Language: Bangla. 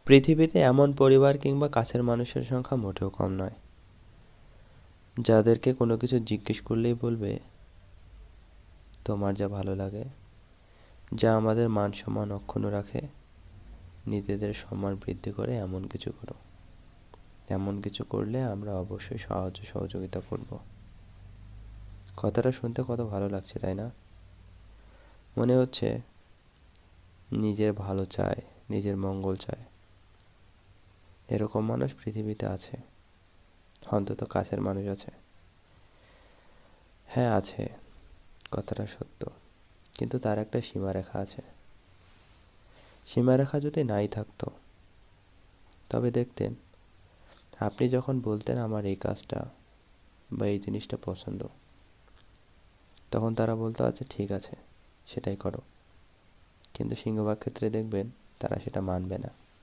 পৃথিবীতে এমন পরিবার কিংবা কাছের মানুষের সংখ্যা মোটেও কম নয়, যাদেরকে কোনো কিছু জিজ্ঞেস করলেই বলবে, তোমার যা ভালো লাগে, যা আমাদের মান সম্মান অক্ষুণ্ণ রাখে, নিজেদের সম্মান বৃদ্ধি করে এমন কিছু করো। এমন কিছু করলে আমরা অবশ্যই সাহায্য সহযোগিতা করব। কথাটা শুনতে কত ভালো লাগছে, তাই না? মনে হচ্ছে নিজের ভালো চায়, নিজের মঙ্গল চায়। এরকম মানুষ পৃথিবীতে আছে, অন্তত কাছের মানুষ আছে। হ্যাঁ আছে, কথাটা সত্য, কিন্তু তার একটা সীমারেখা আছে। সীমারেখা যদি নাই থাকতো, তবে দেখতেন আপনি যখন বলতেন আমার এই কাজটা বা এই জিনিসটা পছন্দ, তখন তারা বলতো আচ্ছা ঠিক আছে, সেটাই করো। কিন্তু সিংহভাগ ক্ষেত্রে দেখবেন তারা সেটা মানবে না।